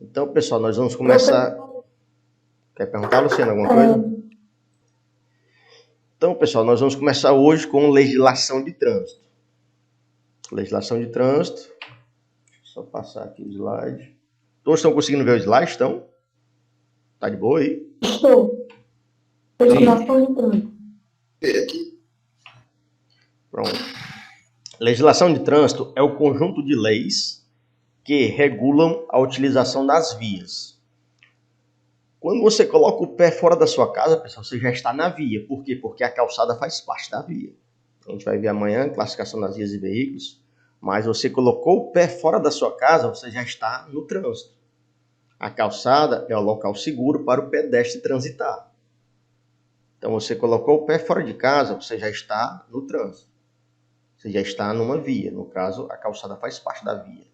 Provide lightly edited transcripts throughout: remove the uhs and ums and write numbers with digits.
Então, pessoal, nós vamos começar... Quer perguntar, Luciana, alguma coisa? Então, pessoal, nós vamos começar hoje com legislação de trânsito. Legislação de trânsito. Deixa eu só passar aqui o slide. Todos estão conseguindo ver o slide, estão? Tá de boa aí? Estou. Legislação de trânsito. Pronto. Legislação de trânsito é o conjunto de leis que regulam a utilização das vias. Quando você coloca o pé fora da sua casa, pessoal, você já está na via. Por quê? Porque a calçada faz parte da via. A gente vai ver amanhã a classificação das vias e veículos. Mas você colocou o pé fora da sua casa, você já está no trânsito. A calçada é o local seguro para o pedestre transitar. Então você colocou o pé fora de casa, você já está no trânsito. Você já está numa via. No caso, a calçada faz parte da via.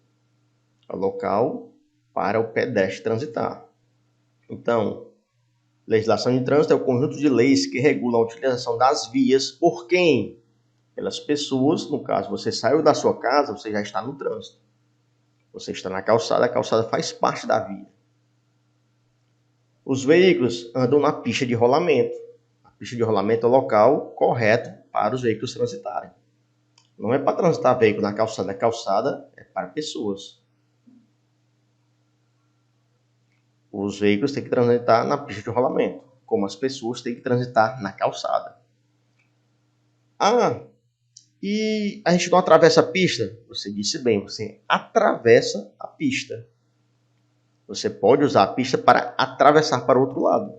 É o local para o pedestre transitar. Então, legislação de trânsito é o conjunto de leis que regulam a utilização das vias por quem? Pelas pessoas. No caso, você saiu da sua casa, você já está no trânsito. Você está na calçada, a calçada faz parte da via. Os veículos andam na pista de rolamento. A pista de rolamento é o local correto para os veículos transitarem. Não é para transitar veículo na calçada, a calçada é para pessoas. Os veículos têm que transitar na pista de rolamento, como as pessoas têm que transitar na calçada. E a gente não atravessa a pista? Você disse bem, você atravessa a pista. Você pode usar a pista para atravessar para o outro lado.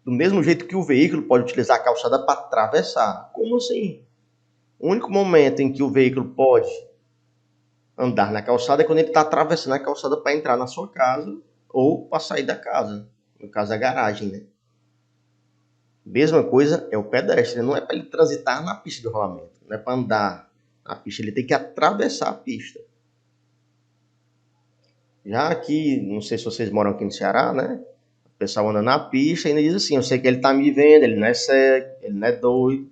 Do mesmo jeito que o veículo pode utilizar a calçada para atravessar. Como assim? O único momento em que o veículo pode andar na calçada é quando ele está atravessando a calçada para entrar na sua casa ou para sair da casa. No caso, a garagem, né? Mesma coisa é o pedestre. Não é para ele transitar na pista de rolamento. Não é para andar na pista. Ele tem que atravessar a pista. Já aqui, não sei se vocês moram aqui no Ceará, né? O pessoal anda na pista e ainda diz assim, eu sei que ele está me vendo, ele não é cego, ele não é doido.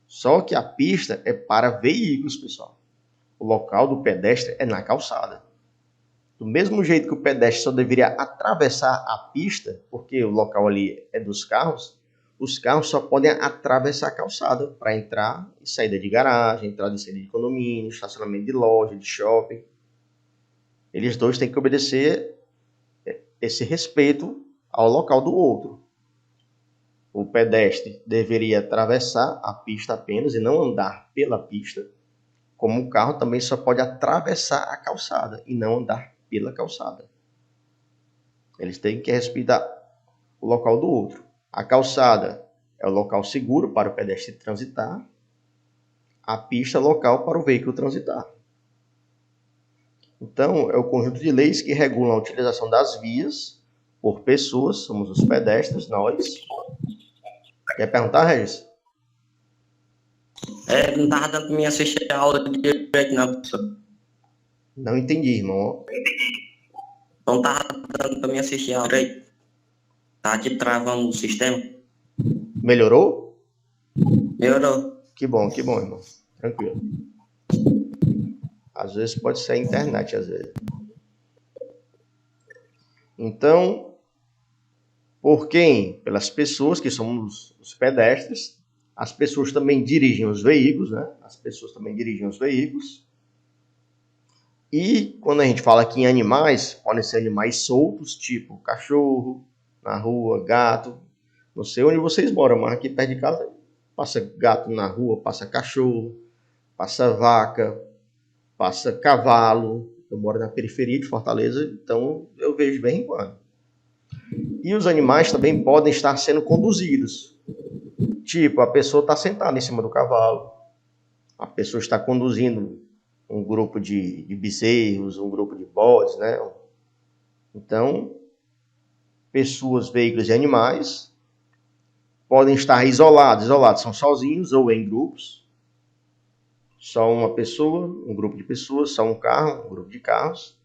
Só que a pista é para veículos, pessoal. O local do pedestre é na calçada. Do mesmo jeito que o pedestre só deveria atravessar a pista, porque o local ali é dos carros, os carros só podem atravessar a calçada para entrar e saída de garagem, entrada e saída de condomínio, estacionamento de loja, de shopping. Eles dois têm que obedecer esse respeito ao local do outro. O pedestre deveria atravessar a pista apenas e não andar pela pista, como o carro também só pode atravessar a calçada e não andar pela calçada. Eles têm que respeitar o local do outro. A calçada é o local seguro para o pedestre transitar. A pista é o local para o veículo transitar. Então, é o conjunto de leis que regulam a utilização das vias por pessoas, somos os pedestres, nós. Quer perguntar, Regis? Não estava dando para mim assistir a aula de direito, não, professor. Não entendi, irmão. Não estava dando para mim assistir a aula de direito. Tá aqui travando o sistema. Melhorou? Melhorou. Que bom, irmão. Tranquilo. Às vezes pode ser a internet, às vezes. Então, por quem? Pelas pessoas, que somos os pedestres. As pessoas também dirigem os veículos, né? As pessoas também dirigem os veículos. E quando a gente fala aqui em animais, podem ser animais soltos, tipo cachorro, na rua, gato. Não sei onde vocês moram, mas aqui perto de casa passa gato na rua, passa cachorro, passa vaca, passa cavalo. Eu moro na periferia de Fortaleza, então eu vejo de vez em quando. E os animais também podem estar sendo conduzidos. Tipo, a pessoa está sentada em cima do cavalo, a pessoa está conduzindo um grupo de bezerros, um grupo de bodes, né? Então, pessoas, veículos e animais podem estar isolados são sozinhos ou em grupos. Só uma pessoa, um grupo de pessoas, só um carro, um grupo de carros.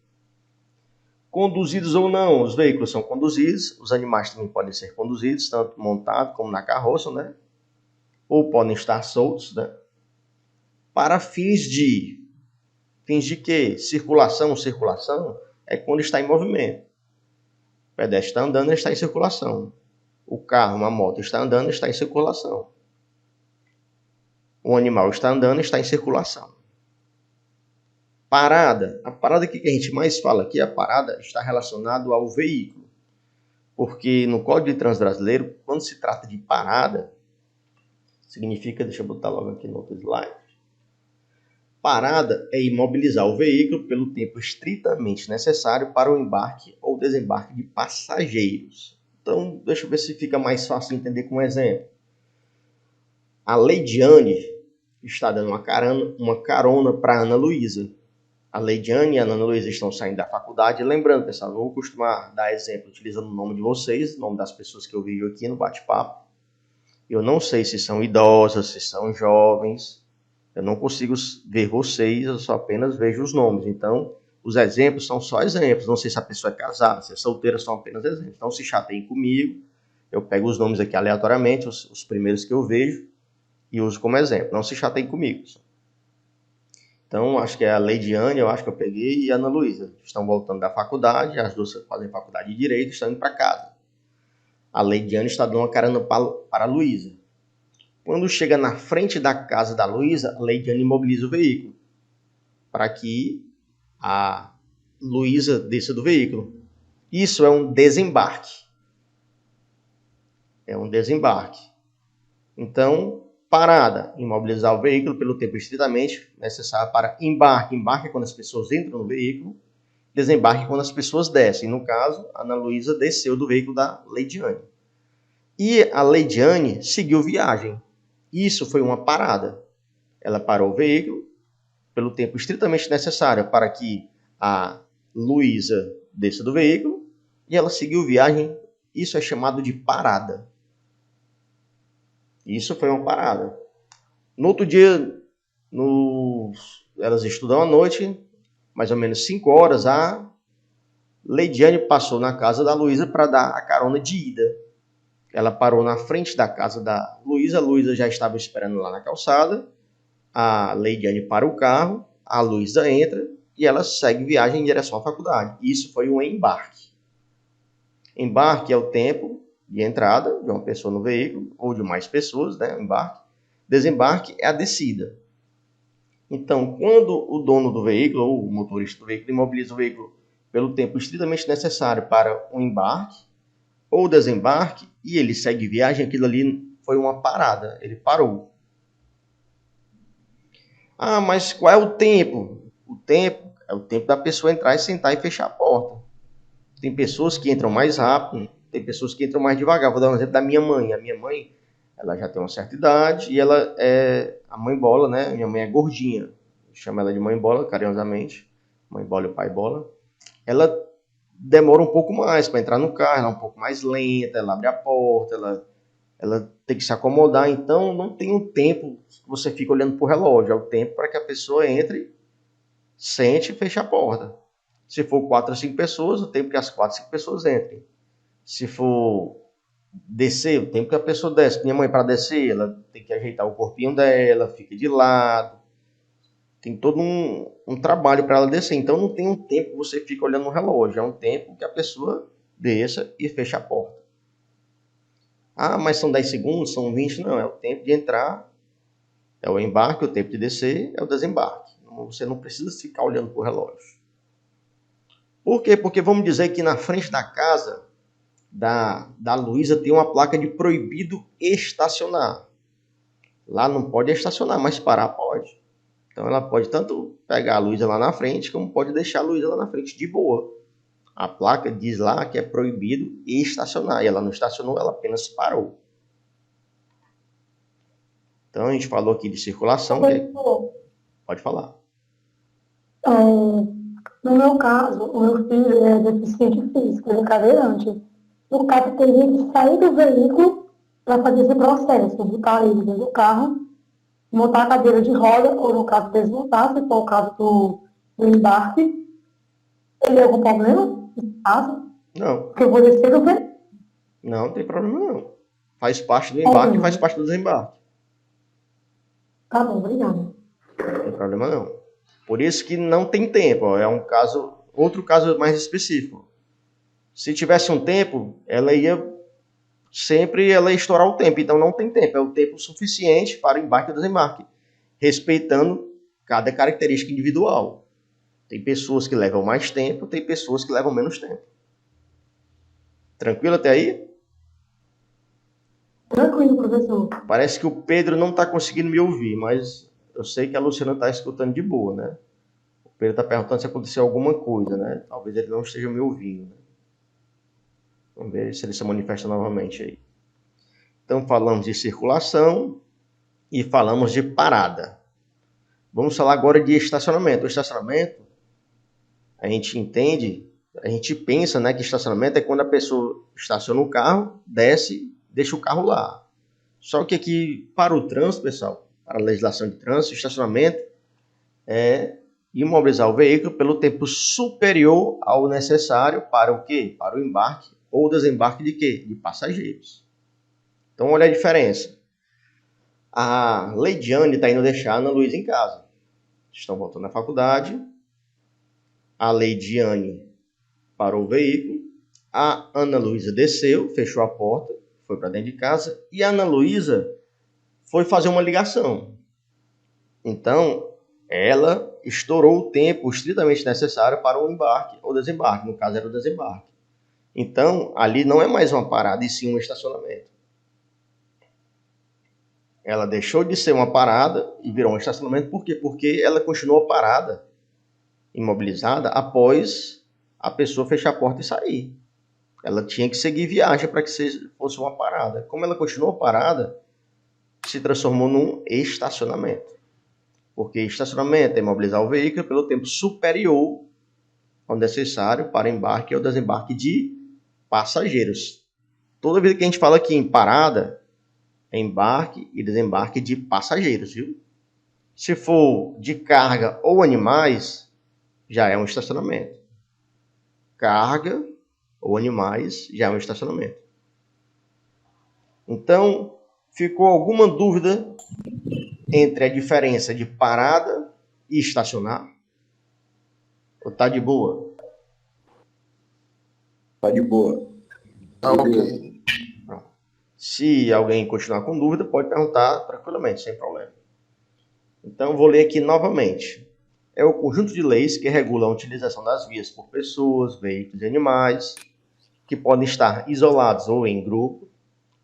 Conduzidos ou não, os veículos são conduzidos, os animais também podem ser conduzidos, tanto montados como na carroça, né? Ou podem estar soltos, né? Para fins de quê? Circulação é quando está em movimento. O pedestre está andando, ele está em circulação. O carro, uma moto, está andando, está em circulação. O animal está andando, está em circulação. Parada. A parada que a gente mais fala aqui, a parada está relacionada ao veículo. Porque no Código de Trânsito Brasileiro, quando se trata de parada, significa, deixa eu botar logo aqui no outro slide. Parada é imobilizar o veículo pelo tempo estritamente necessário para o embarque ou desembarque de passageiros. Então, deixa eu ver se fica mais fácil de entender com um exemplo. A Leidiane está dando uma carona para a Ana Luísa. A Leidiane e a Ana Luísa estão saindo da faculdade. Lembrando, pessoal, eu vou costumar dar exemplo utilizando o nome de vocês, o nome das pessoas que eu vejo aqui no bate-papo. Eu não sei se são idosas, se são jovens. Eu não consigo ver vocês, eu só apenas vejo os nomes. Então, os exemplos são só exemplos. Não sei se a pessoa é casada, se é solteira, são apenas exemplos. Então, se chateiem comigo, eu pego os nomes aqui aleatoriamente, os primeiros que eu vejo, e uso como exemplo. Não se chateiem comigo. Então, acho que é a Leidiane, eu acho que eu peguei, e a Ana Luísa. Estão voltando da faculdade, as duas fazem faculdade de Direito, estão indo para casa. A Leidiane está dando uma carona para a Luísa. Quando chega na frente da casa da Luísa, a Leidiane imobiliza o veículo para que a Luísa desça do veículo. Isso é um desembarque. É um desembarque. Então, parada, imobilizar o veículo pelo tempo estritamente necessário para embarque. Embarque é quando as pessoas entram no veículo. Desembarque é quando as pessoas descem. No caso, a Ana Luísa desceu do veículo da Leidiane. E a Leidiane seguiu viagem. Isso foi uma parada. Ela parou o veículo pelo tempo estritamente necessário para que a Luísa desça do veículo e ela seguiu viagem. Isso é chamado de parada. Isso foi uma parada. No outro dia, elas estudam à noite, mais ou menos 5 horas, a Leidiane passou na casa da Luísa para dar a carona de ida. Ela parou na frente da casa da Luísa, a Luísa já estava esperando lá na calçada, a Leidiane para o carro, a Luísa entra e ela segue viagem em direção à faculdade. Isso foi um embarque. Embarque é o tempo de entrada de uma pessoa no veículo, ou de mais pessoas, né? Embarque. Desembarque é a descida. Então, quando o dono do veículo, ou o motorista do veículo, imobiliza o veículo pelo tempo estritamente necessário para um embarque ou desembarque, e ele segue viagem, aquilo ali foi uma parada, ele parou. Ah, mas qual é o tempo? O tempo é o tempo da pessoa entrar e sentar e fechar a porta. Tem pessoas que entram mais rápido, tem pessoas que entram mais devagar. Vou dar um exemplo da minha mãe. A minha mãe, ela já tem uma certa idade e ela é a mãe bola, né? Minha mãe é gordinha. Eu chamo ela de mãe bola, carinhosamente. Mãe bola e o pai bola. Ela demora um pouco mais para entrar no carro, ela é um pouco mais lenta, ela abre a porta, ela tem que se acomodar. Então, não tem um tempo que você fica olhando para o relógio. É o tempo para que a pessoa entre, sente e feche a porta. Se for 4 ou 5 pessoas, o tempo que as 4 ou 5 pessoas entrem. Se for descer, o tempo que a pessoa desce. Minha mãe, para descer, ela tem que ajeitar o corpinho dela, fica de lado. Tem todo um trabalho para ela descer. Então, não tem um tempo que você fica olhando no relógio. É um tempo que a pessoa desça e feche a porta. Ah, mas são 10 segundos, são 20? Não, é o tempo de entrar, é o embarque, o tempo de descer, é o desembarque. Você não precisa ficar olhando para o relógio. Por quê? Porque vamos dizer que na frente da casa da Luísa tem uma placa de proibido estacionar. Lá não pode estacionar, mas parar pode. Então ela pode tanto pegar a Luísa lá na frente, como pode deixar a Luísa lá na frente de boa. A placa diz lá que é proibido estacionar. E ela não estacionou, ela apenas parou. Então a gente falou aqui de circulação. Pode falar. No meu caso, o meu filho é deficiente físico, ele é cadeirante. No caso, teria que sair do veículo para fazer esse processo, botar ele dentro do carro, montar a cadeira de roda, ou no caso, desmontar, se for o caso do embarque. Ele algum problema? Não. Porque eu vou descer do veículo. Não tem problema não. Faz parte do embarque e faz parte do desembarque. Tá bom, obrigada. Não tem problema não. Por isso que não tem tempo. Ó. É um caso outro caso mais específico. Se tivesse um tempo, ela ia estourar o tempo. Então não tem tempo, é o tempo suficiente para o embarque e desembarque, respeitando cada característica individual. Tem pessoas que levam mais tempo, tem pessoas que levam menos tempo. Tranquilo até aí? Tranquilo, professor. Parece que o Pedro não está conseguindo me ouvir, mas eu sei que a Luciana está escutando de boa, né? O Pedro está perguntando se aconteceu alguma coisa, né? Talvez ele não esteja me ouvindo. Né? Vamos ver se ele se manifesta novamente aí. Então falamos de circulação e falamos de parada. Vamos falar agora de estacionamento. O estacionamento, a gente entende, a gente pensa, né, que estacionamento é quando a pessoa estaciona o carro, desce, deixa o carro lá. Só que aqui, para o trânsito, pessoal, para a legislação de trânsito, estacionamento é imobilizar o veículo pelo tempo superior ao necessário para o quê? Para o embarque ou desembarque de quê? De passageiros. Então, olha a diferença. A Leidiane está indo deixar a Ana Luísa em casa. Estão voltando à faculdade. A Leidiane parou o veículo. A Ana Luísa desceu, fechou a porta, foi para dentro de casa. E a Ana Luísa foi fazer uma ligação. Então, ela estourou o tempo estritamente necessário para o embarque ou desembarque. No caso, era o desembarque. Então, ali não é mais uma parada, e sim um estacionamento. Ela deixou de ser uma parada e virou um estacionamento. Por quê? Porque ela continuou parada, imobilizada, após a pessoa fechar a porta e sair. Ela tinha que seguir viagem para que fosse uma parada. Como ela continuou parada, se transformou num estacionamento. Porque estacionamento é imobilizar o veículo pelo tempo superior ao necessário para embarque ou desembarque de passageiros. Toda vez que a gente fala aqui em parada, é embarque e desembarque de passageiros, viu? Se for de carga ou animais, já é um estacionamento. Carga ou animais já é um estacionamento. Então, ficou alguma dúvida entre a diferença de parada e estacionar? Ou tá de boa? Tá de boa. Tá ok. Se alguém continuar com dúvida, pode perguntar tranquilamente, sem problema. Então, vou ler aqui novamente. É o conjunto de leis que regula a utilização das vias por pessoas, veículos e animais, que podem estar isolados ou em grupo,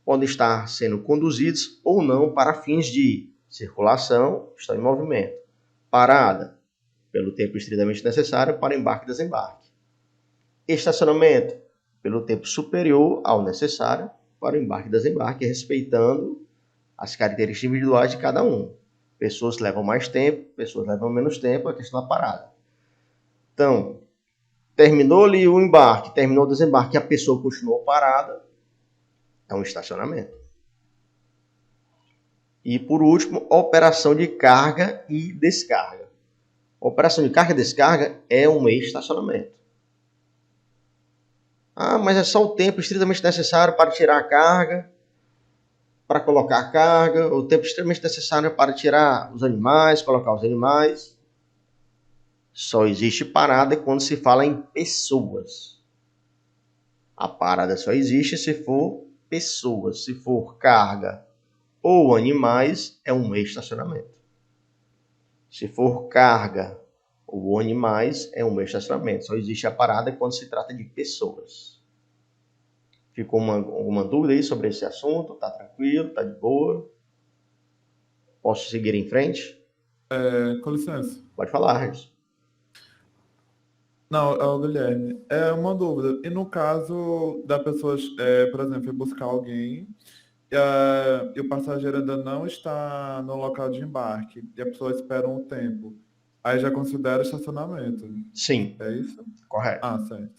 podem estar sendo conduzidos ou não para fins de circulação, estão em movimento, parada, pelo tempo estritamente necessário para embarque e desembarque, estacionamento, pelo tempo superior ao necessário para o embarque e desembarque, respeitando as características individuais de cada um. Pessoas levam mais tempo, pessoas levam menos tempo, a questão da parada. Então, terminou ali o embarque, terminou o desembarque, a pessoa continuou parada, é um estacionamento. E, por último, operação de carga e descarga. Operação de carga e descarga é um estacionamento. Ah, mas é só o tempo estritamente necessário para tirar a carga, para colocar a carga, o tempo extremamente necessário para tirar os animais, colocar os animais. Só existe parada quando se fala em pessoas. A parada só existe se for pessoas. Se for carga ou animais, é um estacionamento. Se for carga ou animais, é um estacionamento. Só existe a parada quando se trata de pessoas. Ficou alguma dúvida aí sobre esse assunto? Tá tranquilo? Tá de boa? Posso seguir em frente? Com licença. Pode falar, Regis. Não, Guilherme, é uma dúvida. E no caso da pessoa, por exemplo, ir buscar alguém e o passageiro ainda não está no local de embarque e a pessoa espera um tempo, aí já considera estacionamento. Sim. É isso? Correto. Ah, certo.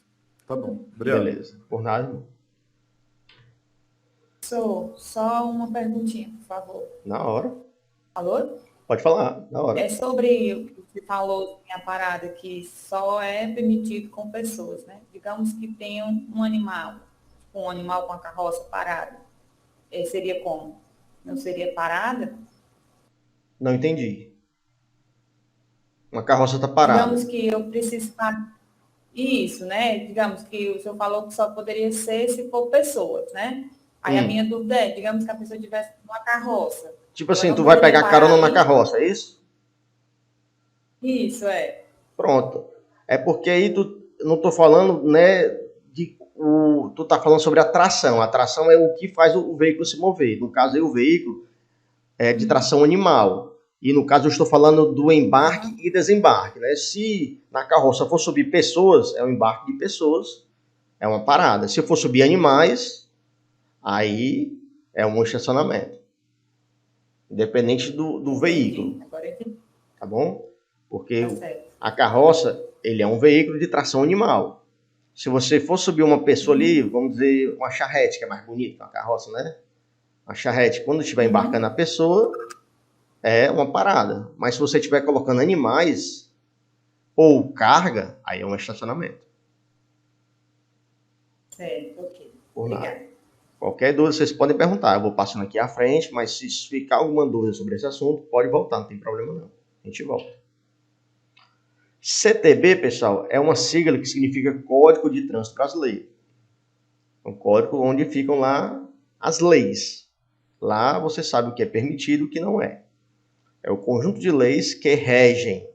Tá bom. Obrigado. Beleza. Por nada, irmão. Só uma perguntinha, por favor. Na hora. Alô? Pode falar, na hora. É sobre o que você falou, a parada, que só é permitido com pessoas, né? Digamos que tenha um animal com a carroça parada. Seria como? Não seria parada? Não entendi. Uma carroça está parada. Digamos que eu preciso parar. Isso, né? Digamos que o senhor falou que só poderia ser se for pessoas, né? Aí a minha dúvida é, digamos que a pessoa estivesse numa carroça. Tipo Ela assim, não tu vai poderia pegar parar carona na ali? carroça, é isso? Isso, é. Pronto. É porque aí tu não tô falando, né, tu tá falando sobre a tração. A tração é o que faz o veículo se mover. No caso aí, o veículo é de tração animal. E no caso eu estou falando do embarque e desembarque, né? Se na carroça for subir pessoas, é um embarque de pessoas, é uma parada. Se for subir animais, aí é um estacionamento. Independente do veículo, Entendi. Agora eu entendi. tá bom? Porque Tá certo. a carroça, ele é um veículo de tração animal. Se você for subir uma pessoa ali, vamos dizer, uma charrete, que é mais bonito que uma carroça, né? A charrete, quando estiver embarcando a pessoa, é uma parada. Mas se você estiver colocando animais ou carga, aí é um estacionamento. Certo, ok. Por nada. Obrigada. Qualquer dúvida, vocês podem perguntar. Eu vou passando aqui à frente, mas se ficar alguma dúvida sobre esse assunto, pode voltar, não tem problema não. A gente volta. CTB, pessoal, é uma sigla que significa Código de Trânsito Brasileiro. É um código onde ficam lá as leis. Lá você sabe o que é permitido e o que não é. É o conjunto de leis que regem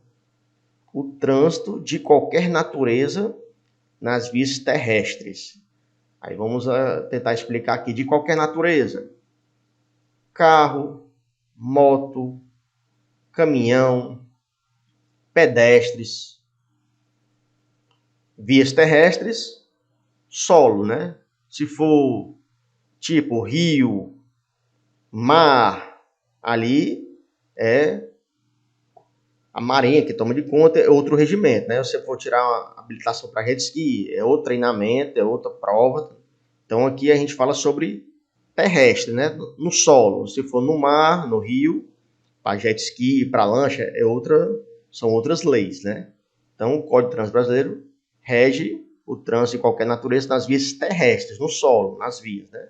o trânsito de qualquer natureza nas vias terrestres. Aí vamos tentar explicar aqui de qualquer natureza. Carro, moto, caminhão, pedestres, vias terrestres, solo, né? Se for tipo rio, mar, ali é a marinha que toma de conta, é outro regimento, né? Se você for tirar uma habilitação para jet ski, é outro treinamento, é outra prova. Então aqui a gente fala sobre terrestre, né? No solo. Se for no mar, no rio, para jet ski, para lancha, são outras leis, né? Então o Código de Trânsito Brasileiro rege o trânsito de qualquer natureza nas vias terrestres, no solo, nas vias, né?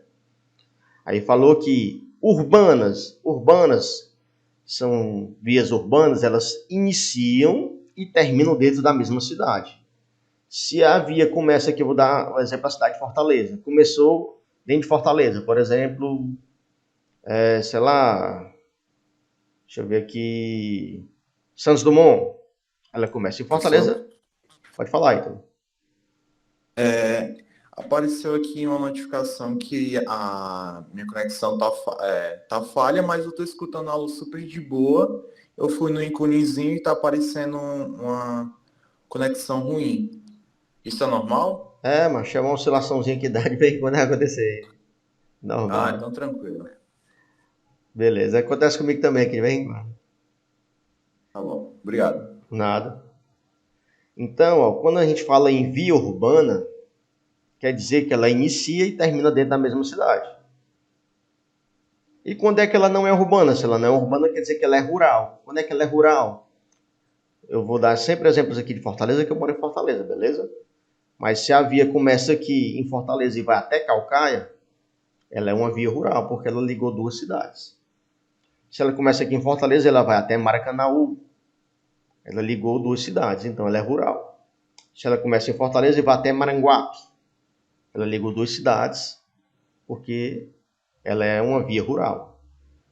Aí falou que urbanas são vias urbanas, elas iniciam e terminam dentro da mesma cidade. Se a via começa aqui, eu vou dar um exemplo da cidade de Fortaleza. Começou dentro de Fortaleza, por exemplo, sei lá, deixa eu ver aqui, Santos Dumont. Ela começa em Fortaleza. Pode falar, então. Apareceu aqui uma notificação que a minha conexão tá falha, mas eu tô escutando a aula super de boa. Eu fui no íconezinho e tá aparecendo uma conexão ruim. Isso é normal? Mas chama uma oscilaçãozinha que dá de vez em quando vai acontecer. Normal. Então tranquilo. Beleza. Acontece comigo também aqui, vem? Tá bom, obrigado. Nada. Então, ó, quando a gente fala em via urbana, quer dizer que ela inicia e termina dentro da mesma cidade. E quando é que ela não é urbana? Se ela não é urbana, quer dizer que ela é rural. Quando é que ela é rural? Eu vou dar sempre exemplos aqui de Fortaleza, que eu moro em Fortaleza, beleza? Mas se a via começa aqui em Fortaleza e vai até Calcaia, ela é uma via rural, porque ela ligou duas cidades. Se ela começa aqui em Fortaleza, ela vai até Maracanaú. Ela ligou duas cidades, então ela é rural. Se ela começa em Fortaleza e vai até Maranguape, ela ligou duas cidades, porque ela é uma via rural.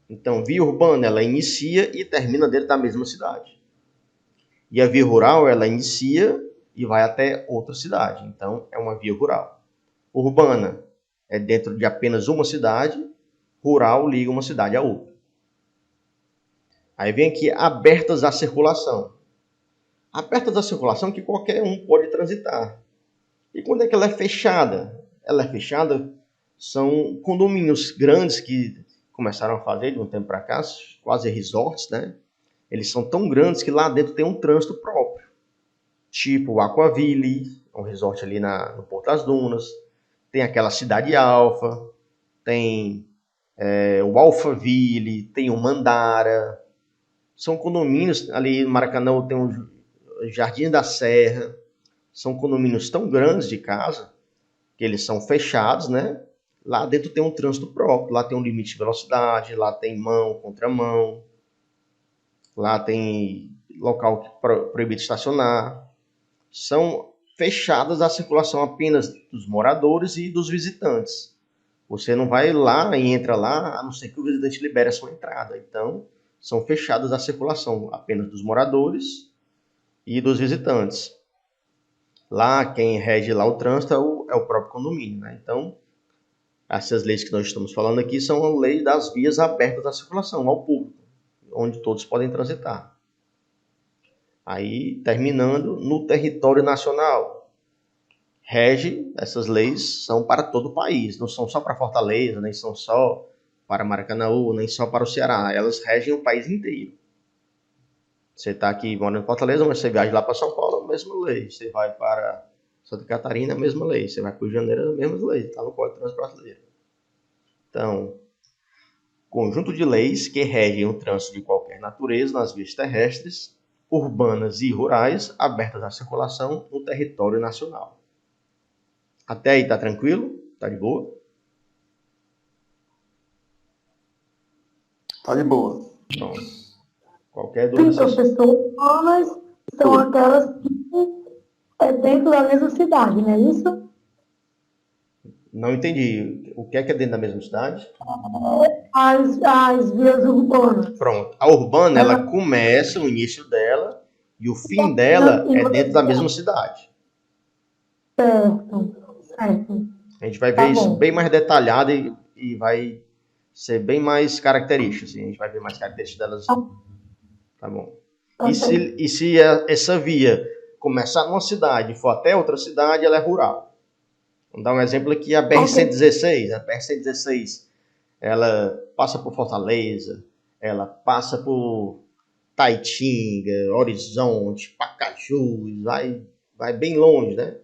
Então, via urbana, ela inicia e termina dentro da mesma cidade. E a via rural, ela inicia e vai até outra cidade. Então, é uma via rural. Urbana é dentro de apenas uma cidade, rural liga uma cidade a outra. Aí vem aqui, abertas à circulação. Abertas à circulação que qualquer um pode transitar. E quando é que ela é fechada? Ela é fechada, são condomínios grandes que começaram a fazer de um tempo para cá, quase resorts, né? Eles são tão grandes que lá dentro tem um trânsito próprio. Tipo o Aquaville, um resort ali no Porto das Dunas. Tem aquela Cidade Alfa, tem o Alphaville, tem o Mandara. São condomínios, ali no Maracanã tem o Jardim da Serra. São condomínios tão grandes de casa, que eles são fechados, né? Lá dentro tem um trânsito próprio, lá tem um limite de velocidade, lá tem mão, contramão, lá tem local proibido de estacionar. São fechadas à circulação apenas dos moradores e dos visitantes. Você não vai lá e entra lá, a não ser que o visitante libere a sua entrada. Então, são fechadas à circulação apenas dos moradores e dos visitantes. Lá, quem rege lá o trânsito é o próprio condomínio, né? Então, essas leis que nós estamos falando aqui são a lei das vias abertas à circulação, ao público, onde todos podem transitar. Aí, terminando, no território nacional, rege, essas leis são para todo o país, não são só para Fortaleza, nem são só para Maracanaú, nem só para o Ceará, elas regem o país inteiro. Você está aqui morando em Fortaleza, mas você viaja lá para São Paulo, a mesma lei. Você vai para Santa Catarina, a mesma lei. Você vai para o Rio de Janeiro, a mesma lei. Está no Código de Trânsito Brasileiro. Então, conjunto de leis que regem o trânsito de qualquer natureza nas vias terrestres, urbanas e rurais, abertas à circulação no território nacional. Até aí tá tranquilo? Tá de boa? Tá de boa. Pronto. Qualquer Sim, dúvida... professor, urbanas são aquelas que é dentro da mesma cidade, não é isso? Não entendi. O que é dentro da mesma cidade? As vias urbanas. Pronto. A urbana, ela começa, o início dela, e o fim dela é dentro da mesma cidade. Certo, certo. A gente vai ver isso bem mais detalhado e vai ser bem mais característico. Assim. A gente vai ver mais características delas. Tá bom. E se essa via começar numa cidade e for até outra cidade, ela é rural. Vamos dar um exemplo aqui, a BR-116. A BR-116, ela passa por Fortaleza, ela passa por Taitinga, Horizonte, Pacajus, vai bem longe, né?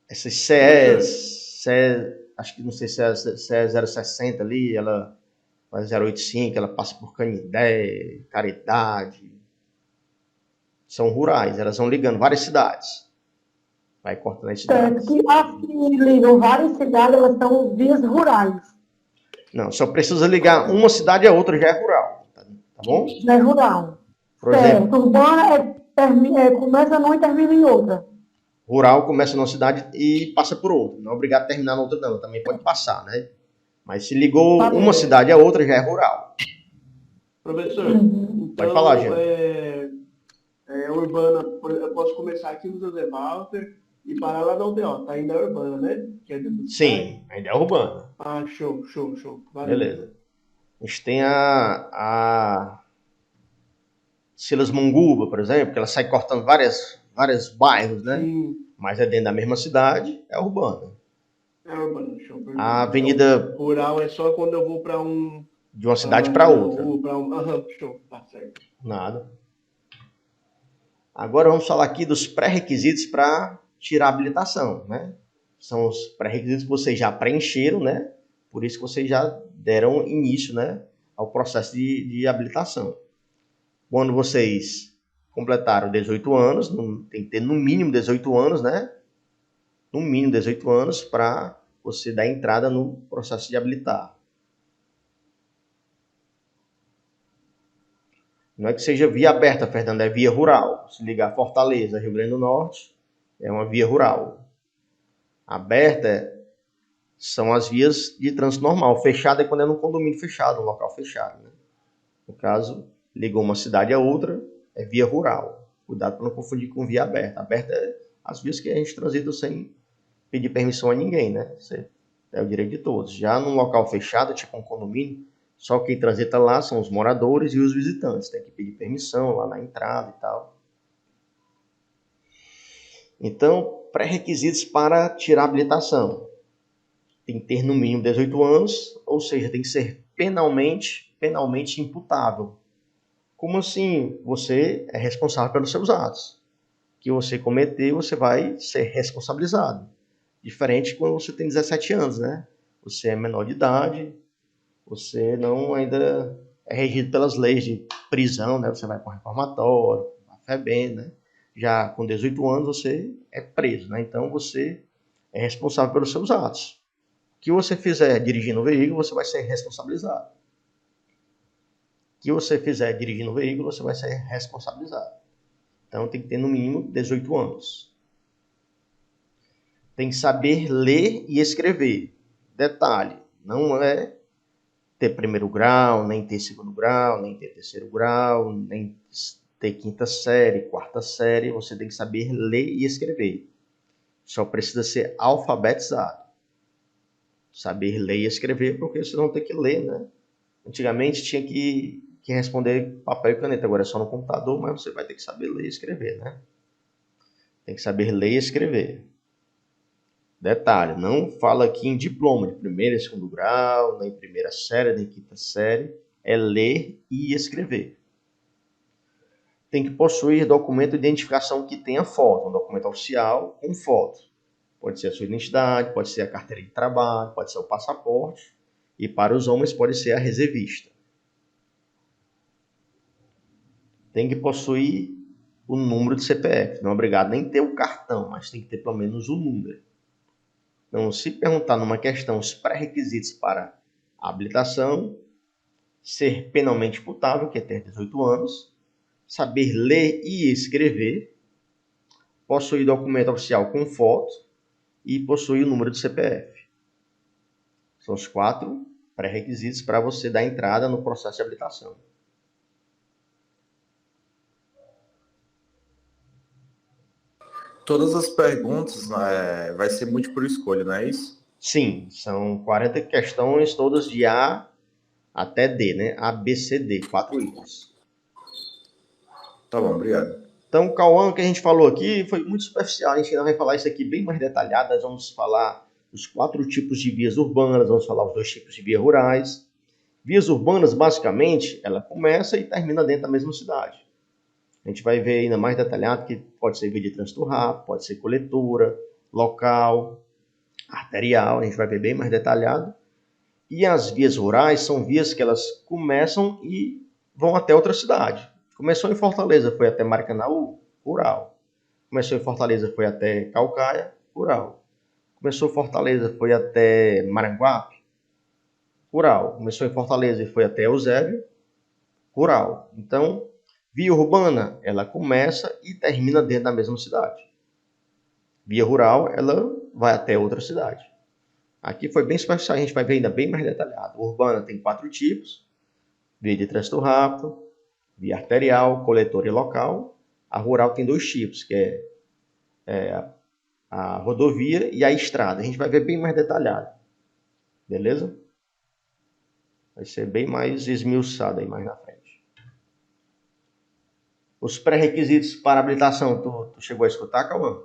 Essas CEs, acho que não sei se é CE 060 ali, ela vai 085, ela passa por Canindé, Caridade. São rurais, elas vão ligando várias cidades. Vai cortando as cidades. Certo, que as que ligam várias cidades, elas são vias rurais. Não, só precisa ligar uma cidade a outra, já é rural. Tá bom? Já é rural. Por Certo, exemplo, urbana começa numa e termina em outra. rural começa numa cidade e passa por outra. Não é obrigado a terminar na outra, não. Também pode passar, né? Mas se ligou uma cidade a outra, já é rural. Professor, então, Pode falar, gente. Urbana, eu posso começar aqui no José Walter e parar lá na UDO, tá? Ainda é urbana, né? Que é Sim, ainda é urbana. Ah, show. Valeu. Beleza. A gente tem a Silas Munguba, por exemplo, que ela sai cortando vários bairros, né? Sim, Mas é dentro da mesma cidade, é urbana. é urbana, show. A avenida Então, rural é só quando eu vou para um... de uma cidade para outra. Show, tá certo. Nada. Agora vamos falar aqui dos pré-requisitos para tirar a habilitação, né? São os pré-requisitos que vocês já preencheram, né? Por isso que vocês já deram início, né, ao processo de habilitação. Quando vocês completaram 18 anos, tem que ter no mínimo 18 anos, né? No mínimo 18 anos para você dar entrada no processo de habilitar. Não é que seja via aberta, Fernando, é via rural. Se ligar Fortaleza, Rio Grande do Norte, é uma via rural. Aberta são as vias de trânsito normal. Fechada é quando é num condomínio fechado, um local fechado, né? No caso, ligou uma cidade a outra, é via rural. Cuidado para não confundir com via aberta. Aberta é as vias que a gente transita sem pedir permissão a ninguém, né? É o direito de todos. Já num local fechado, tipo um condomínio, só quem transita lá são os moradores e os visitantes. Tem que pedir permissão lá na entrada e tal. Então, pré-requisitos para tirar a habilitação. Tem que ter no mínimo 18 anos, ou seja, tem que ser penalmente imputável. Como assim? Você é responsável pelos seus atos. Que você cometer, você vai ser responsabilizado. Diferente quando você tem 17 anos, né? Você é menor de idade, você não ainda é regido pelas leis de prisão, né? Você vai para o reformatório, a FEBEM, né? Já com 18 anos você é preso, né? Então você é responsável pelos seus atos. O que você fizer dirigindo o veículo, você vai ser responsabilizado. O que você fizer dirigindo o veículo, você vai ser responsabilizado. Então tem que ter no mínimo 18 anos. Tem que saber ler e escrever. Detalhe, não é ter primeiro grau, nem ter segundo grau, nem ter terceiro grau, nem ter quinta série, quarta série. Você tem que saber ler e escrever. Só precisa ser alfabetizado. Saber ler e escrever, porque você não tem que ler, né? Antigamente tinha que responder papel e caneta, agora é só no computador, mas você vai ter que saber ler e escrever, né? Tem que saber ler e escrever. Detalhe, não fala aqui em diploma de primeiro e segundo grau, nem primeira série, nem quinta série. É ler e escrever. Tem que possuir documento de identificação que tenha foto, um documento oficial com foto. Pode ser a sua identidade, pode ser a carteira de trabalho, pode ser o passaporte. E para os homens pode ser a reservista. Tem que possuir o número de CPF. Não é obrigado nem ter o cartão, mas tem que ter pelo menos o número. Então, se perguntar numa questão os pré-requisitos para a habilitação, ser penalmente imputável, que é ter 18 anos, saber ler e escrever, possuir documento oficial com foto e possuir o número de CPF. São os 4 pré-requisitos para você dar entrada no processo de habilitação. Todas as perguntas vai ser múltipla escolha, não é isso? Sim, são 40 questões, todas de A até D, né? A, B, C, D, 4 itens. Tá bom, obrigado. Então, o Cauã, que a gente falou aqui, foi muito superficial. A gente ainda vai falar isso aqui bem mais detalhado. Nós vamos falar os 4 tipos de vias urbanas, vamos falar os 2 tipos de vias rurais. Vias urbanas, basicamente, ela começa e termina dentro da mesma cidade. A gente vai ver ainda mais detalhado que pode ser via de trânsito rápido, pode ser coletora, local, arterial, a gente vai ver bem mais detalhado. E as vias rurais são vias que elas começam e vão até outra cidade. Começou em Fortaleza, foi até Maracanaú, rural. Começou em Fortaleza, foi até Calcaia, rural. Começou em Fortaleza, foi até Maranguape, rural. Começou em Fortaleza e foi até Eusébio, rural. Então, via urbana, ela começa e termina dentro da mesma cidade. Via rural, ela vai até outra cidade. Aqui foi bem superficial, a gente vai ver ainda bem mais detalhado. Urbana tem 4 tipos: via de trânsito rápido, via arterial, coletora e local. A rural tem 2 tipos, que é a rodovia e a estrada. A gente vai ver bem mais detalhado. Beleza? Vai ser bem mais esmiuçado aí mais na frente. Os pré-requisitos para habilitação, tu chegou a escutar, Cauã?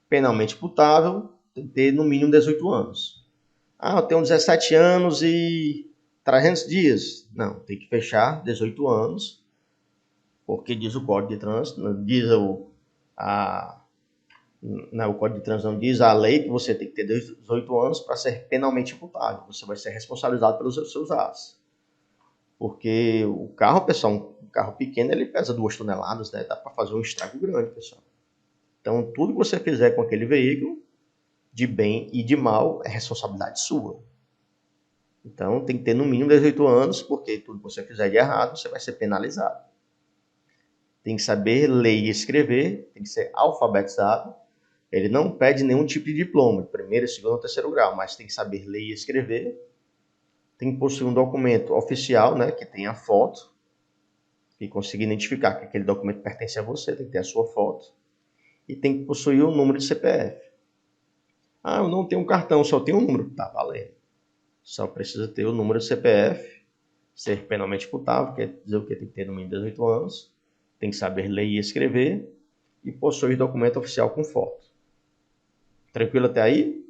Penalmente imputável, tem que ter no mínimo 18 anos. Ah, eu tenho 17 anos e 300 dias. Não, tem que fechar 18 anos, porque diz o Código de Trânsito, diz o Código de Trânsito não diz a lei que você tem que ter 18 anos para ser penalmente imputável. Você vai ser responsabilizado pelos seus atos. Porque o carro, pessoal, um carro pequeno, ele pesa 2 toneladas, né? Dá para fazer um estrago grande, pessoal. Então, tudo que você fizer com aquele veículo, de bem e de mal, é responsabilidade sua. Então, tem que ter no mínimo 18 anos, porque tudo que você fizer de errado, você vai ser penalizado. Tem que saber ler e escrever, tem que ser alfabetizado. Ele não pede nenhum tipo de diploma, de primeiro, segundo ou terceiro grau, mas tem que saber ler e escrever. Tem que possuir um documento oficial, né, que tenha foto, e conseguir identificar que aquele documento pertence a você, tem que ter a sua foto. E tem que possuir o número de CPF. Ah, eu não tenho um cartão, só tenho um número. Tá valendo. Só precisa ter o número de CPF, ser penalmente imputável, quer dizer o que? Tem que ter no mínimo 18 anos, tem que saber ler e escrever e possuir documento oficial com foto. Tranquilo até aí?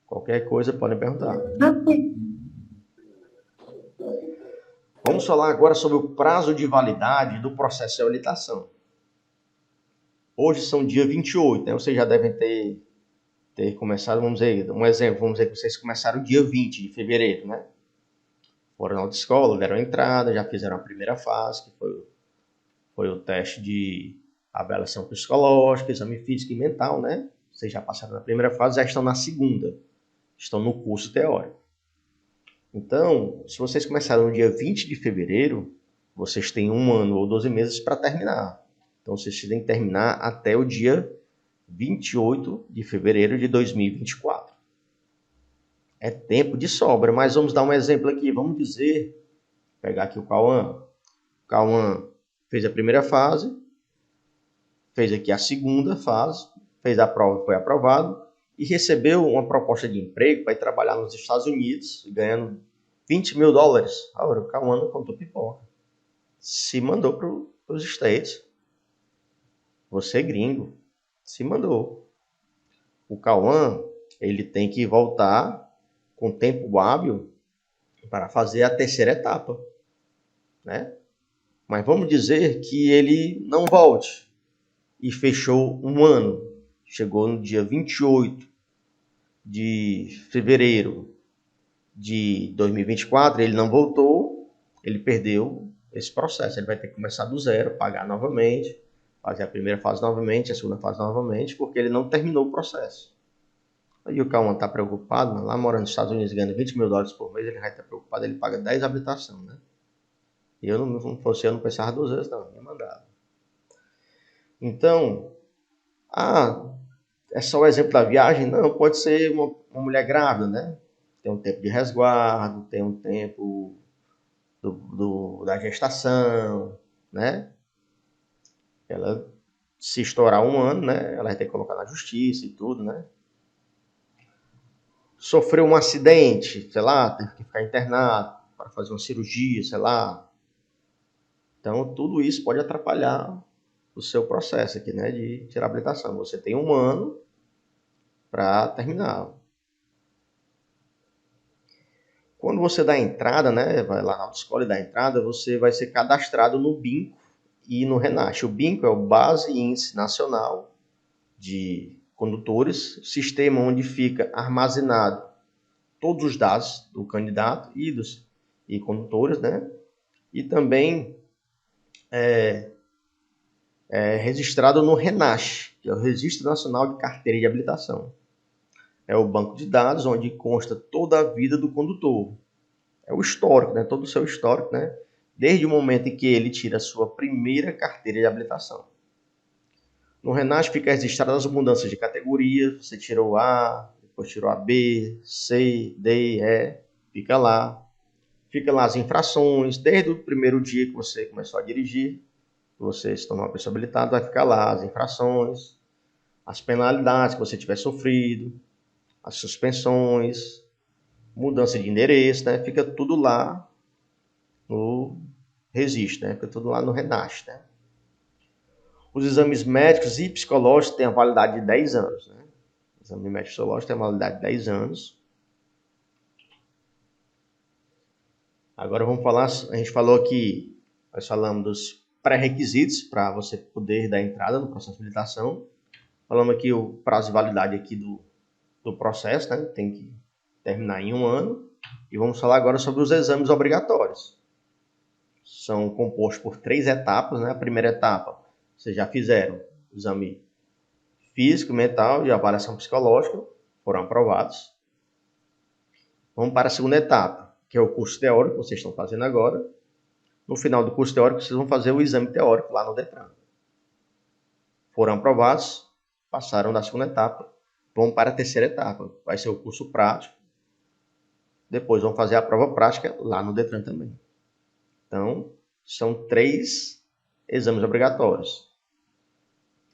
Qualquer coisa podem perguntar. Vamos falar agora sobre o prazo de validade do processo de habilitação. Hoje são dia 28, né? Vocês já devem ter começado, vamos dizer, um exemplo, vamos dizer que vocês começaram dia 20 de fevereiro, né? Foram na autoescola, deram a entrada, já fizeram a primeira fase, que foi o teste de avaliação psicológica, exame físico e mental, né? Vocês já passaram na primeira fase, já estão na segunda. Estão no curso teórico. Então, se vocês começaram no dia 20 de fevereiro, vocês têm 1 ano ou 12 meses para terminar. Então, vocês têm que terminar até o dia 28 de fevereiro de 2024. É tempo de sobra, mas vamos dar um exemplo aqui. Vamos dizer, pegar aqui o Cauã. O Cauã fez a primeira fase, fez aqui a segunda fase, fez a prova, foi aprovado, e recebeu uma proposta de emprego para ir trabalhar nos Estados Unidos, ganhando $20 mil. Agora, o Cauã não contou pipoca. Se mandou para os States. Você gringo, se mandou. O Cauã, ele tem que voltar com tempo hábil para fazer a terceira etapa, né? Mas vamos dizer que ele não volte e fechou 1 ano. Chegou no dia 28 de fevereiro de 2024, ele não voltou, ele perdeu esse processo. Ele vai ter que começar do zero, pagar novamente, fazer a primeira fase novamente, a segunda fase novamente, porque ele não terminou o processo. Aí o Cauã está preocupado, lá morando nos Estados Unidos, ganhando $20 mil por mês, ele vai estar preocupado, ele paga 10 habilitação, né? E eu, não fosse eu, não pensava 2 vezes, não, me mandava. Então, é só o exemplo da viagem? Não, pode ser uma mulher grávida, né? Tem um tempo de resguardo, tem um tempo da gestação, né? Ela, se estourar 1 ano, né? Ela vai ter que colocar na justiça e tudo, né? Sofreu um acidente, sei lá, teve que ficar internado para fazer uma cirurgia, sei lá. Então, tudo isso pode atrapalhar o seu processo aqui, né, de tirar a habilitação. Você tem 1 ano para terminar. Quando você dá a entrada, né, vai lá na autoescola e dá a entrada, você vai ser cadastrado no BINCO e no RENASH. O BINCO é o Base Índice Nacional de Condutores, sistema onde fica armazenado todos os dados do candidato e condutores, né? E também é registrado no RENASH, que é o Registro Nacional de Carteira de Habilitação. É o banco de dados onde consta toda a vida do condutor. É o histórico, né? Todo o seu histórico, né? Desde o momento em que ele tira a sua primeira carteira de habilitação. No RENASH fica registrado as mudanças de categoria. Você tirou A, depois tirou a B, C, D, E. Fica lá. Fica lá as infrações. Desde o primeiro dia que você começou a dirigir, você se tornou uma pessoa habilitada, vai ficar lá as infrações, as penalidades que você tiver sofrido, as suspensões, mudança de endereço, né? Fica tudo lá no registro, né? Fica tudo lá no RENASH, né? Os exames médicos e psicológicos têm a validade de 10 anos, né? O exame médico e psicológico tem a validade de 10 anos. Agora vamos falar, a gente falou aqui, nós falamos dos pré-requisitos para você poder dar entrada no processo de habilitação. Falamos aqui o prazo de validade aqui do processo, né? Tem que terminar em 1 ano. E vamos falar agora sobre os exames obrigatórios. São compostos por 3 etapas, né? A primeira etapa, vocês já fizeram o exame físico, mental e avaliação psicológica, foram aprovados. Vamos para a segunda etapa, que é o curso teórico que vocês estão fazendo agora. No final do curso teórico, vocês vão fazer o exame teórico lá no Detran. Foram aprovados, passaram da segunda etapa, vão para a terceira etapa, vai ser o curso prático. Depois vão fazer a prova prática lá no Detran também. Então, são 3 exames obrigatórios.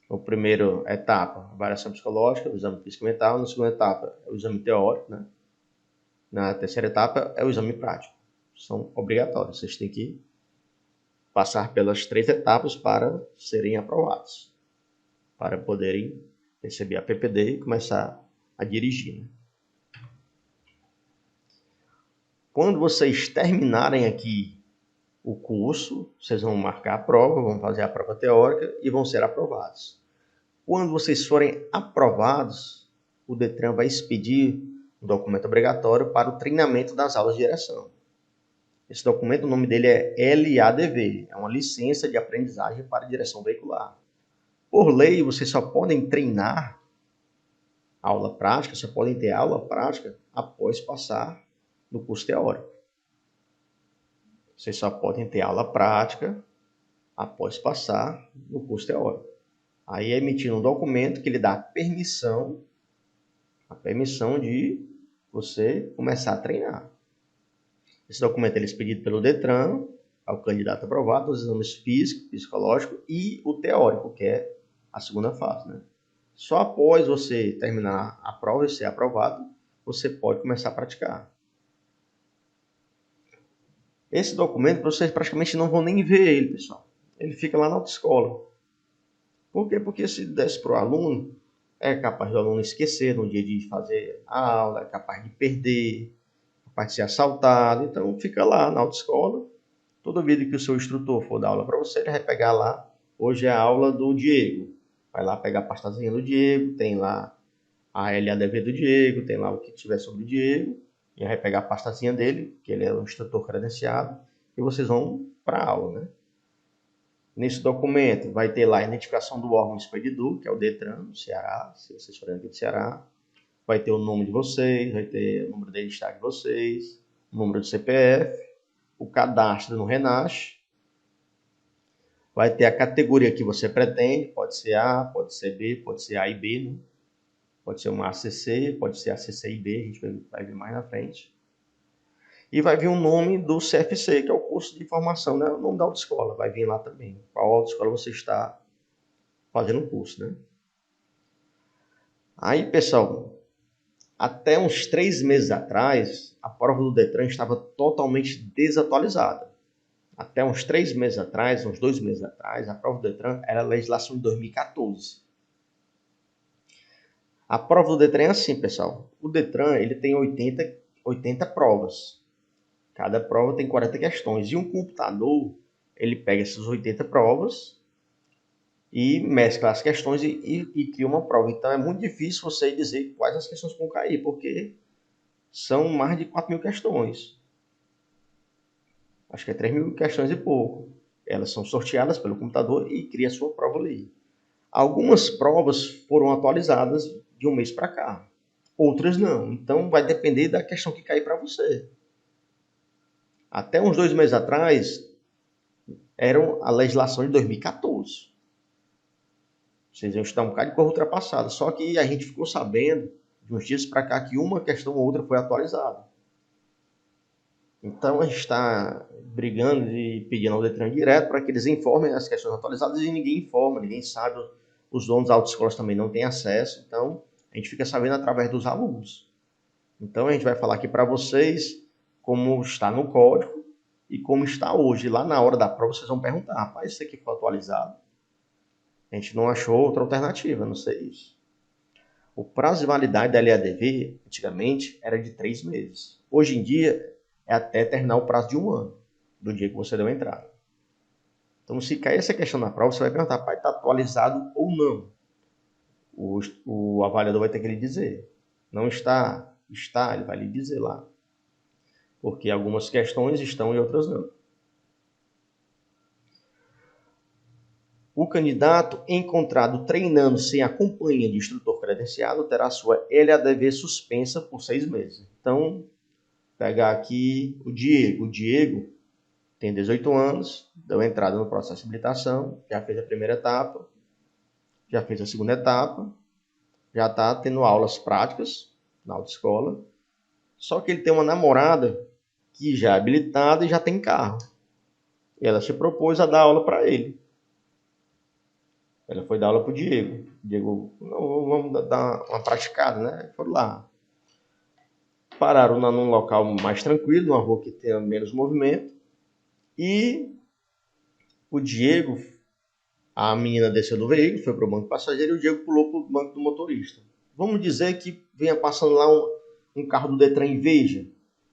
Na primeira etapa, avaliação psicológica, o exame físico e mental. Na segunda etapa, é o exame teórico, né? Na terceira etapa, é o exame prático. São obrigatórios. Vocês têm que passar pelas 3 etapas para serem aprovados, para poderem receber a PPD e começar a dirigir, né? Quando vocês terminarem aqui o curso, vocês vão marcar a prova, vão fazer a prova teórica e vão ser aprovados. Quando vocês forem aprovados, o Detran vai expedir um documento obrigatório para o treinamento das aulas de direção. Esse documento, o nome dele é LADV, é uma licença de aprendizagem para direção veicular. Por lei, vocês só podem treinar aula prática, só podem ter aula prática após passar no curso teórico. Vocês só podem ter aula prática após passar no curso teórico. Aí é emitido um documento que lhe dá a permissão de você começar a treinar. Esse documento é expedido pelo Detran ao candidato aprovado nos exames físico, psicológico e o teórico, que é a segunda fase, né? Só após você terminar a prova e ser aprovado, você pode começar a praticar. Esse documento, vocês praticamente não vão nem ver ele, pessoal. Ele fica lá na autoescola. Por quê? Porque se desse para o aluno, é capaz do aluno esquecer no dia de fazer a aula, é capaz de perder, é capaz de ser assaltado. Então, fica lá na autoescola. Toda vida que o seu instrutor for dar aula para você, ele vai pegar lá. Hoje é a aula do Diego. Vai lá pegar a pastazinha do Diego, tem lá a LADV do Diego, tem lá o que tiver sobre o Diego. E vai pegar a pastazinha dele, que ele é um instrutor credenciado, e vocês vão para a aula, né? Nesse documento vai ter lá a identificação do órgão expedidor, que é o Detran, do Ceará, se vocês forem aqui do Ceará. Vai ter o nome de vocês, vai ter o número de identidade de vocês, o número do CPF, o cadastro no RENASH. Vai ter a categoria que você pretende, pode ser A, pode ser B, pode ser A e B, né? Pode ser uma ACC, pode ser ACC e B, a gente vai ver mais na frente. E vai vir o nome do CFC, que é o curso de formação, né? O nome da autoescola, vai vir lá também. Qual autoescola você está fazendo o curso, né? Aí, pessoal, até uns 3 meses atrás, a prova do Detran estava totalmente desatualizada. Até uns 3 meses atrás, uns 2 meses atrás, a prova do Detran era a legislação de 2014. A prova do Detran é assim, pessoal. O Detran ele tem 80 provas. Cada prova tem 40 questões. E um computador, ele pega essas 80 provas e mescla as questões e cria uma prova. Então é muito difícil você dizer quais as questões vão cair, porque são mais de 4.000 questões. Acho que é 3.000 questões e pouco. Elas são sorteadas pelo computador e cria a sua prova ali. Algumas provas foram atualizadas de um mês para cá. Outras não. Então vai depender da questão que cair para você. Até uns 2 meses atrás, era a legislação de 2014. Vocês iam estudar um bocado de coisa ultrapassada. Só que a gente ficou sabendo, de uns dias para cá, que uma questão ou outra foi atualizada. Então, a gente está brigando e pedindo ao Detran direto para que eles informem as questões atualizadas e ninguém informa, ninguém sabe. Os donos das autoescolas também não têm acesso. Então, a gente fica sabendo através dos alunos. Então, a gente vai falar aqui para vocês como está no código e como está hoje. Lá na hora da prova, vocês vão perguntar, rapaz, isso aqui foi atualizado? A gente não achou outra alternativa, não sei isso. O prazo de validade da LADV, antigamente, era de 3 meses. Hoje em dia, é até terminar o prazo de 1 ano, do dia que você deu a entrada. Então, se cair essa questão na prova, você vai perguntar, pai, está atualizado ou não? O avaliador vai ter que lhe dizer. Não está? Está, ele vai lhe dizer lá. Porque algumas questões estão e outras não. O candidato encontrado treinando sem a companhia de instrutor credenciado terá sua LADV suspensa por 6 meses. Então, pegar aqui o Diego. O Diego tem 18 anos, deu entrada no processo de habilitação, já fez a primeira etapa, já fez a segunda etapa, já está tendo aulas práticas na autoescola. Só que ele tem uma namorada que já é habilitada e já tem carro. E ela se propôs a dar aula para ele. Ela foi dar aula para o Diego. Diego, não, vamos dar uma praticada, né? Foram lá. Pararam num local mais tranquilo, numa rua que tenha menos movimento. E o Diego, a menina desceu do veículo, foi para o banco do passageiro e o Diego pulou para o banco do motorista. Vamos dizer que venha passando lá um carro do Detran e veja.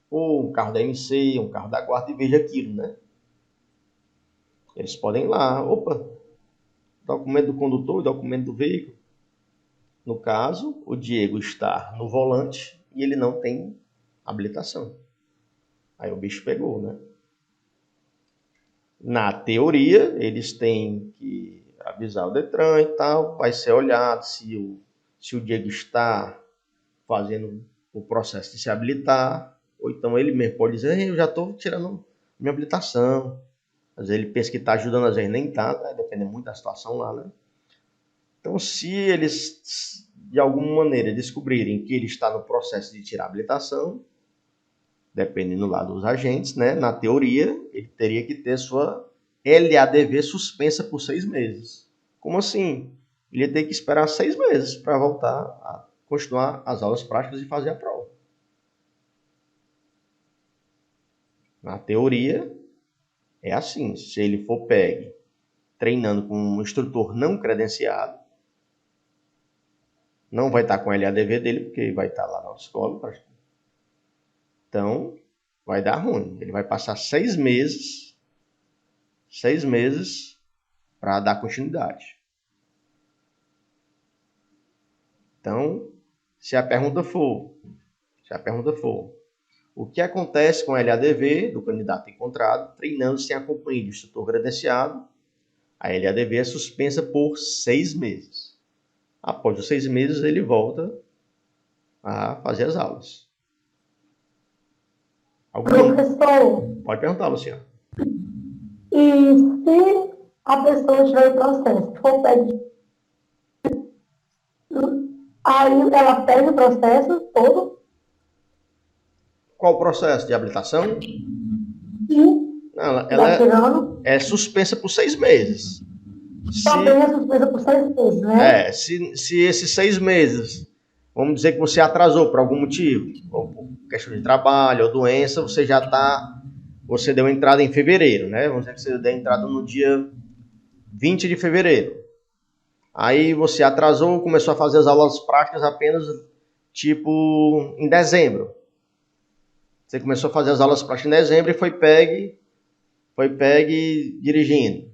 Ou um carro da MC, um carro da guarda e veja aquilo, né? Eles podem ir lá, opa, documento do condutor e documento do veículo. No caso, o Diego está no volante e ele não tem habilitação. Aí o bicho pegou, né? Na teoria, eles têm que avisar o Detran e tal, vai ser olhado se o Diego está fazendo o processo de se habilitar Ou então ele mesmo pode dizer, eu já estou tirando minha habilitação. Às vezes ele pensa que está ajudando, às vezes nem está, né? Depende muito da situação lá, né? Então, se eles, de alguma maneira, descobrirem que ele está no processo de tirar a habilitação, dependendo lá dos agentes, né? Na teoria, ele teria que ter sua LADV suspensa por 6 meses. Como assim? Ele ia ter que esperar 6 meses para voltar a continuar as aulas práticas e fazer a prova. Na teoria, é assim. Se ele for pegue treinando com um instrutor não credenciado, não vai estar com a LADV dele, porque vai estar lá na escola. Então, vai dar ruim. Ele vai passar 6 meses para dar continuidade. Então, se a pergunta for, o que acontece com a LADV do candidato encontrado treinando sem a companhia de instrutor credenciado? A LADV é suspensa por 6 meses. Após os 6 meses, ele volta a fazer as aulas. Professor, Pode perguntar, Luciano. e se a pessoa tiver o processo, for pedir, aí ela pede o processo todo Qual o processo de habilitação? e Ela tirando, é suspensa por 6 meses. também é suspensa por 6 meses, né? Se esses 6 meses, vamos dizer que você atrasou por algum motivo, ou por questão de trabalho ou doença, você deu entrada em fevereiro, né? Vamos dizer que você deu entrada no dia 20 de fevereiro. Aí você atrasou, começou a fazer as aulas práticas apenas, tipo, em dezembro. Você começou a fazer as aulas práticas em dezembro e foi pegue dirigindo,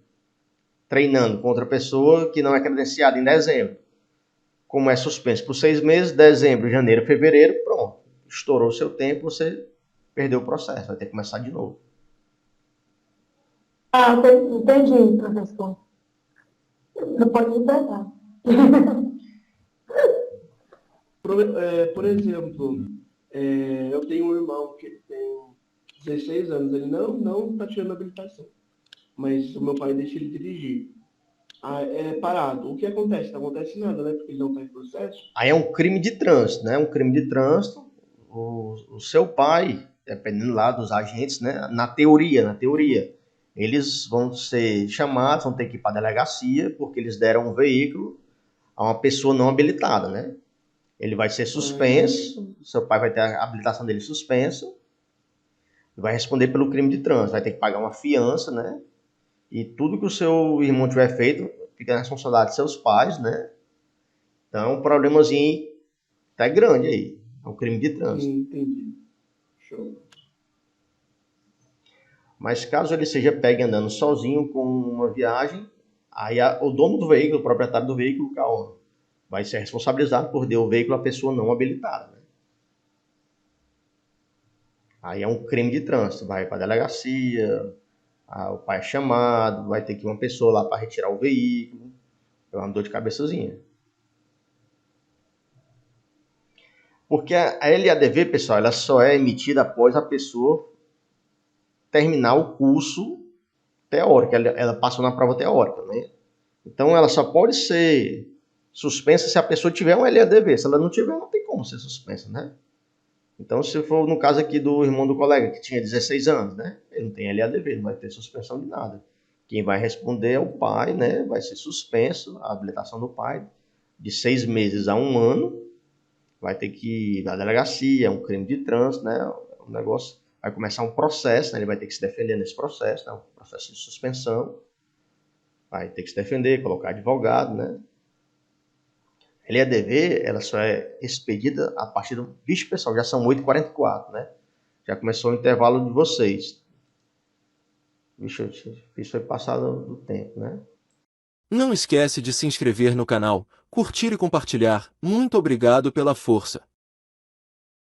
treinando com outra pessoa que não é credenciada em dezembro. Como é suspenso por 6 meses, dezembro, janeiro, fevereiro, pronto. Estourou o seu tempo, você perdeu o processo, vai ter que começar de novo. Ah, entendi, professor. Não pode me pegar. Por exemplo, eu tenho um irmão que ele tem 16 anos, ele não está tirando habilitação, mas o meu pai deixa ele dirigir. É parado. O que acontece? Não acontece nada, né? Porque ele não está em processo. Aí é um crime de trânsito, né? Um crime de trânsito. O seu pai, dependendo lá dos agentes, né? Na teoria, eles vão ser chamados, vão ter que ir para a delegacia, porque eles deram um veículo a uma pessoa não habilitada, né? Ele vai ser suspenso, seu pai vai ter a habilitação dele suspensa, e vai responder pelo crime de trânsito, vai ter que pagar uma fiança, né? E tudo que o seu irmão tiver feito fica na responsabilidade de seus pais, né? Então é um problemazinho até grande aí. É um crime de trânsito. Entendi. Show. Mas caso ele seja pegue andando sozinho com uma viagem, aí o dono do veículo, o proprietário do veículo, vai ser responsabilizado por dar o veículo à pessoa não habilitada, né? Aí é um crime de trânsito. Vai para a delegacia, o pai é chamado, vai ter que ir uma pessoa lá para retirar o veículo. É uma dor de cabeçazinha. Porque a LADV, pessoal, ela só é emitida após a pessoa terminar o curso teórico. Ela passou na prova teórica, né? Então, ela só pode ser suspensa se a pessoa tiver um LADV. Se ela não tiver, não tem como ser suspensa, né? Então, se for no caso aqui do irmão do colega, que tinha 16 anos, né? Ele não tem LADV, não vai ter suspensão de nada. Quem vai responder é o pai, né? Vai ser suspenso a habilitação do pai de 6 meses a 1 ano. Vai ter que ir na delegacia, é um crime de trânsito, né? O negócio vai começar um processo, né? Ele vai ter que se defender nesse processo, né? Um processo de suspensão. Vai ter que se defender, colocar advogado, né? A LADV, ela só é expedida a partir do... Vixe, pessoal, já são 8h44, né? Já começou o intervalo de vocês. Vixe, isso foi passado do tempo, né? Não esquece de se inscrever no canal, curtir e compartilhar. Muito obrigado pela força.